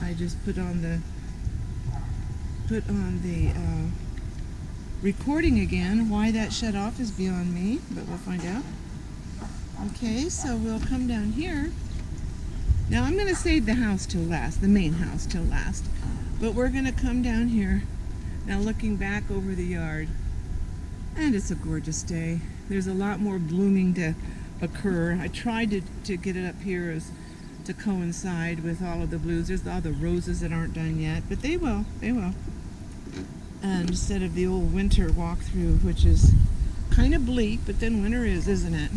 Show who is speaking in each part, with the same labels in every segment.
Speaker 1: I just put on the recording again. Why that shut off is beyond me, but we'll find out. Okay, so we'll come down here. Now I'm going to save the house till last, the main house till last. But we're going to come down here, now looking back over the yard. And it's a gorgeous day. There's a lot more blooming to occur. I tried to get it up here as to coincide with all of the blues. There's all the roses that aren't done yet, but they will. And instead of the old winter walkthrough, which is kind of bleak, but then winter is, isn't it?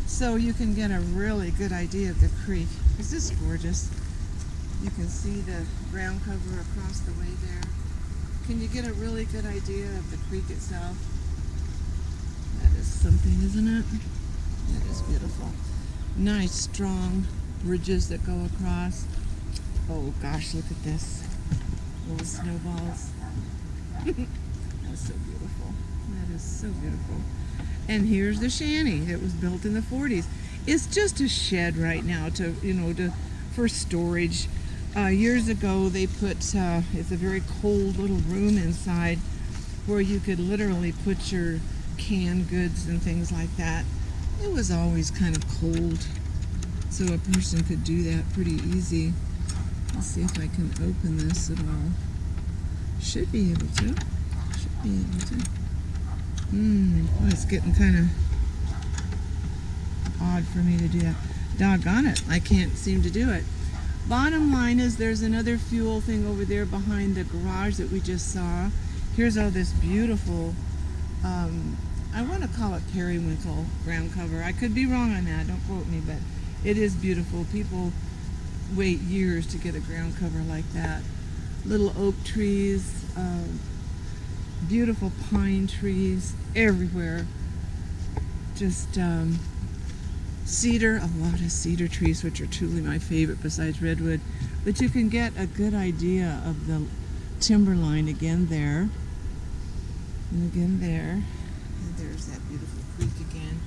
Speaker 1: So you can get a really good idea of the creek. Is this gorgeous? You can see the ground cover across the way there. Can you get a really good idea of the creek itself? That is something, isn't it? That is beautiful. Nice, strong bridges that go across. Oh gosh, look at this. Little snowballs. That's so beautiful. That is so beautiful. And here's the shanty that was built in the 40s. It's just a shed right now for storage. Years ago they put, it's a very cold little room inside where you could literally put your canned goods and things like that. It was always kind of cold, so a person could do that pretty easy. Let's see if I can open this at all. Should be able to. Should be able to. Well, it's getting kind of odd for me to do that. Doggone it, I can't seem to do it. Bottom line is there's another fuel thing over there behind the garage that we just saw. Here's all this beautiful, I want to call it periwinkle ground cover. I could be wrong on that, don't quote me, but it is beautiful. People wait years to get a ground cover like that. Little oak trees, beautiful pine trees everywhere. Just cedar, a lot of cedar trees, which are truly my favorite besides redwood. But you can get a good idea of the timberline again there, and again there. And there's that beautiful creek again.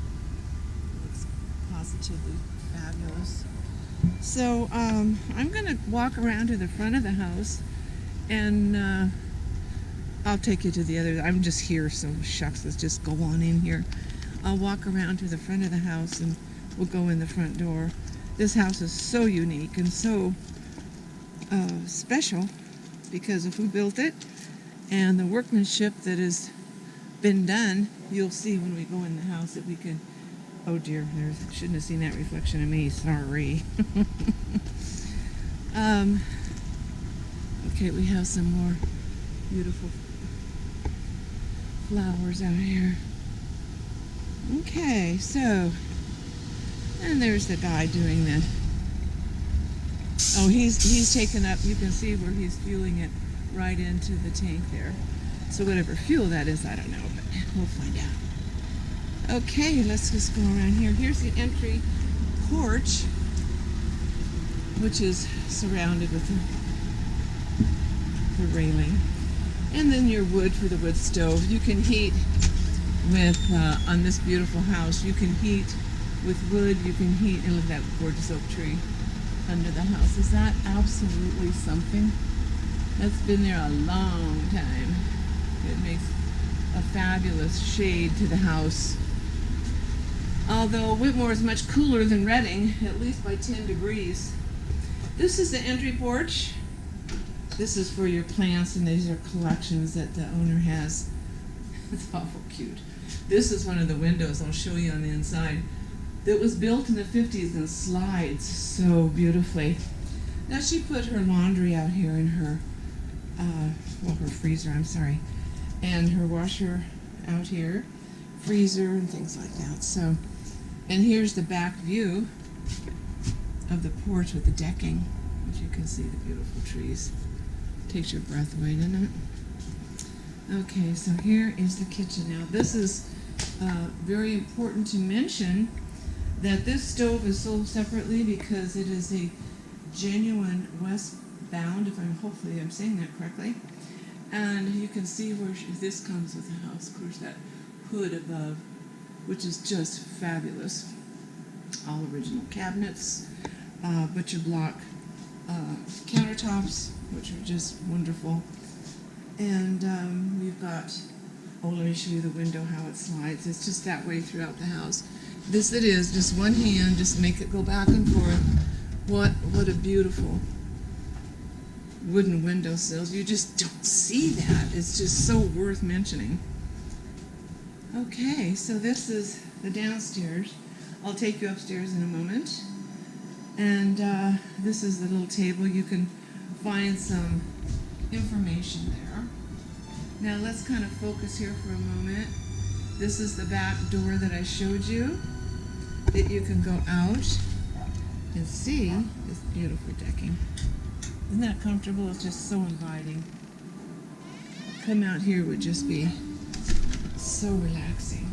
Speaker 1: It's positively fabulous. So I'm going to walk around to the front of the house, and I'll take you to the other. I'm just here, so shucks, let's just go on in here. I'll walk around to the front of the house and we'll go in the front door. This house is so unique and so special because of who built it and the workmanship that has been done. You'll see when we go in the house that we can, oh dear, shouldn't have seen that reflection of me, sorry. Okay, we have some more beautiful flowers out here. Okay, so, and there's the guy doing the, oh, he's taken up, you can see where he's fueling it right into the tank there. So whatever fuel that is, I don't know, but we'll find out. Okay, let's just go around here. Here's the entry porch, which is surrounded with the railing. And then your wood for the wood stove. You can heat with, on this beautiful house, you can heat with wood, you can heat, and look at that gorgeous oak tree under the house. Is that absolutely something? That's been there a long time. It makes a fabulous shade to the house. Although Whitmore is much cooler than Redding, at least by 10 degrees. This is the entry porch. This is for your plants, and these are collections that the owner has. It's awful cute. This is one of the windows, I'll show you on the inside, that was built in the 50s and slides so beautifully. Now she put her laundry out here in her, her freezer, I'm sorry, and her washer out here, freezer and things like that. So, and here's the back view of the porch with the decking, as you can see the beautiful trees. Takes your breath away, doesn't it? Okay, so here is the kitchen. Now this is very important to mention that this stove is sold separately because it is a genuine westbound, hopefully I'm saying that correctly. And you can see where this comes with the house. Of course, that hood above, which is just fabulous. All original cabinets, butcher block countertops, which are just wonderful. And we've got, oh, let me show you the window, how it slides. It's just that way throughout the house. This it is, just one hand, just make it go back and forth. What a beautiful wooden windowsills. You just don't see that. It's just so worth mentioning. Okay, so this is the downstairs. I'll take you upstairs in a moment. And this is the little table. You can find some information there. Now let's kind of focus here for a moment. This is the back door that I showed you, that you can go out and see this beautiful decking. Isn't that comfortable? It's just so inviting. Come out here would just be so relaxing.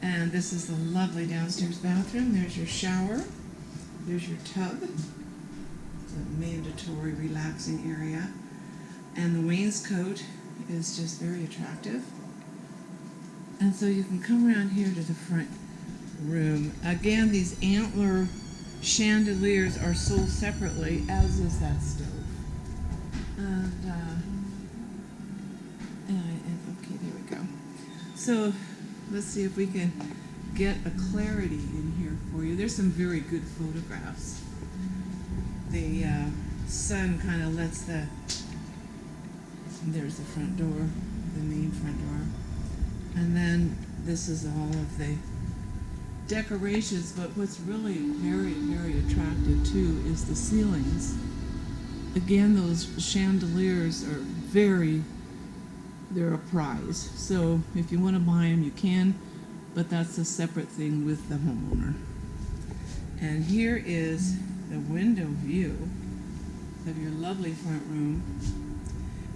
Speaker 1: And this is the lovely downstairs bathroom. There's your shower. There's your tub. It's a mandatory relaxing area. And the wainscot is just very attractive. And so you can come around here to the front room. Again, these antler chandeliers are sold separately, as is that stove. And okay, there we go. So let's see if we can get a clarity in here for you. There's some very good photographs. The sun kind of lets the, there's the front door, the main front door. And then this is all of the decorations, but what's really very, very attractive too is the ceilings. Again, those chandeliers are they're a prize. So if you want to buy them, you can, but that's a separate thing with the homeowner. And here is the window view of your lovely front room.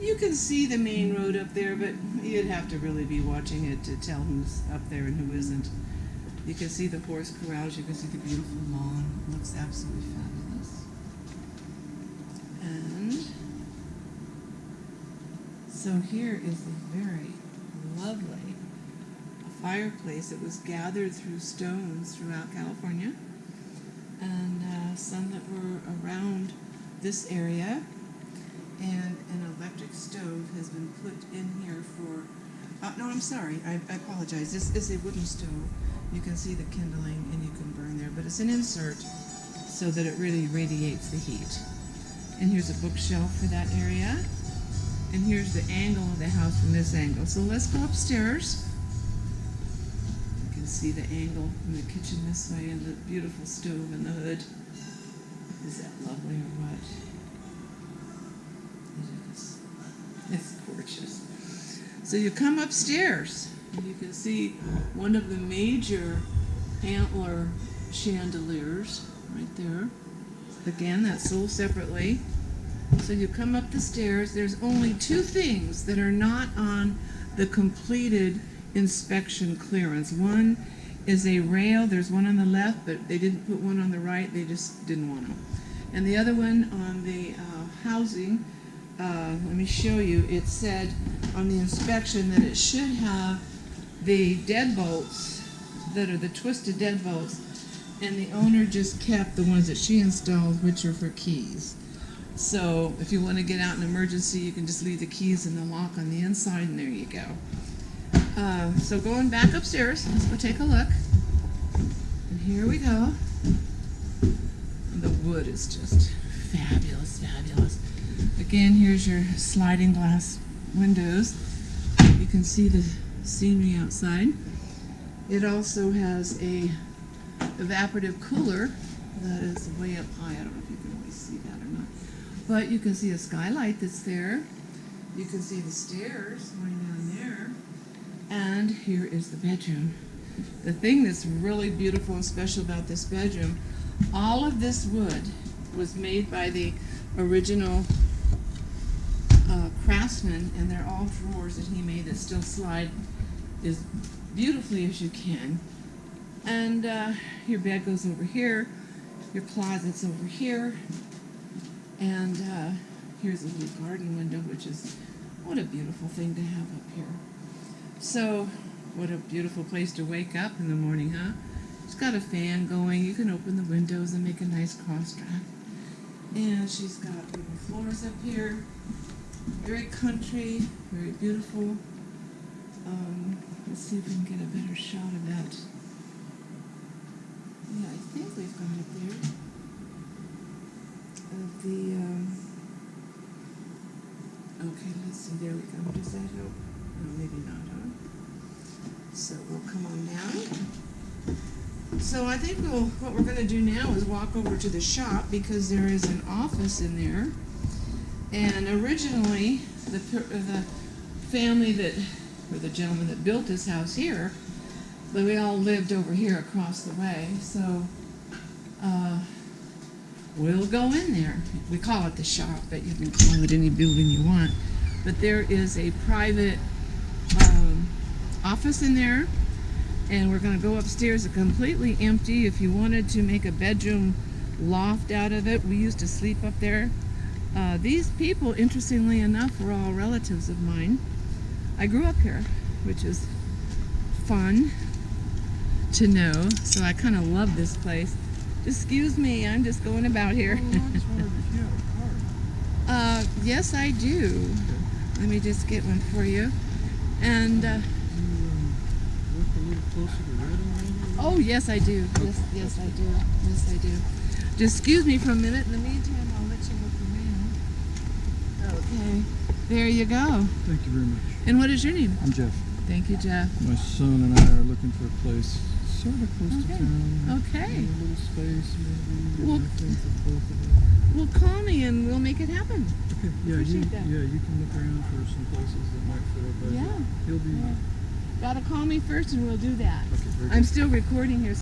Speaker 1: You can see the main road up there, but you'd have to really be watching it to tell who's up there and who isn't. You can see the horse corrals, you can see the beautiful lawn. It looks absolutely fabulous. And so here is a very lovely fireplace that was gathered through stones throughout California, and some that were around this area. And an electric stove has been put in here for, no, I'm sorry, I apologize. This is a wooden stove. You can see the kindling and you can burn there, but it's an insert so that it really radiates the heat. And here's a bookshelf for that area. And here's the angle of the house from this angle. So let's go upstairs. You can see the angle from the kitchen this way and the beautiful stove in the hood. Is that lovely or what? It is. It's gorgeous. So you come upstairs and you can see one of the major antler chandeliers right there. Again, that's sold separately. So you come up the stairs. There's only two things that are not on the completed inspection clearance. One is a rail. There's one on the left, but they didn't put one on the right. They just didn't want them. And the other one on the housing, let me show you. It said on the inspection that it should have the deadbolts that are the twisted deadbolts, and the owner just kept the ones that she installed, which are for keys. So if you want to get out in an emergency, you can just leave the keys in the lock on the inside, and there you go. So going back upstairs, let's go take a look. And here we go. The wood is just fabulous, fabulous. Again, here's your sliding glass windows. You can see the scenery outside. It also has a evaporative cooler that is way up high. I don't know if you can always see that or not. But you can see a skylight that's there. You can see the stairs going down there. And here is the bedroom. The thing that's really beautiful and special about this bedroom, all of this wood was made by the original craftsman, and they're all drawers that he made that still slide as beautifully as you can. And your bed goes over here, your closet's over here, and here's a little garden window, which is, what a beautiful thing to have up here. So, what a beautiful place to wake up in the morning, huh? It's got a fan going. You can open the windows and make a nice cross draft. And she's got wooden floors up here. Very country, very beautiful. Let's see if we can get a better shot of that. Yeah, I think we've got it there. Of the, okay, let's see, there we go. Does that help? No, maybe not, huh? So we'll come on down. So I think what we're going to do now is walk over to the shop because there is an office in there. And originally, the family that, or the gentleman that built this house here, we all lived over here across the way. So we'll go in there. We call it the shop, but you can call it any building you want. But there is a private office in there. And we're going to go upstairs. It's completely empty. If you wanted to make a bedroom loft out of it, we used to sleep up there. These people, interestingly enough, were all relatives of mine. I grew up here, which is fun to know. So I kind of love this place. Excuse me, I'm just going about here.
Speaker 2: Oh, I just wondered if you had a card.
Speaker 1: Yes, I do.
Speaker 2: Okay.
Speaker 1: Let me just get one for you. And
Speaker 2: Look a little closer to red on it?
Speaker 1: oh, yes, I do. Yes, I do. Yes, I do. Just excuse me for a minute. In the meantime, I'll let you look around. Okay. There you go.
Speaker 2: Thank you very much.
Speaker 1: And what is your name?
Speaker 2: I'm Jeff.
Speaker 1: Thank you, Jeff.
Speaker 2: My son and I are looking for a place sort of close to town.
Speaker 1: Okay.
Speaker 2: A little space, maybe.
Speaker 1: Well,
Speaker 2: I think for both of us.
Speaker 1: well, call me and we'll make it happen.
Speaker 2: Okay. Yeah,
Speaker 1: appreciate that.
Speaker 2: you can look around for some places that might fit our budget.
Speaker 1: Yeah.
Speaker 2: He'll be.
Speaker 1: Yeah. Gotta call me first and we'll do that.
Speaker 2: Okay, very
Speaker 1: I'm
Speaker 2: good.
Speaker 1: still recording here.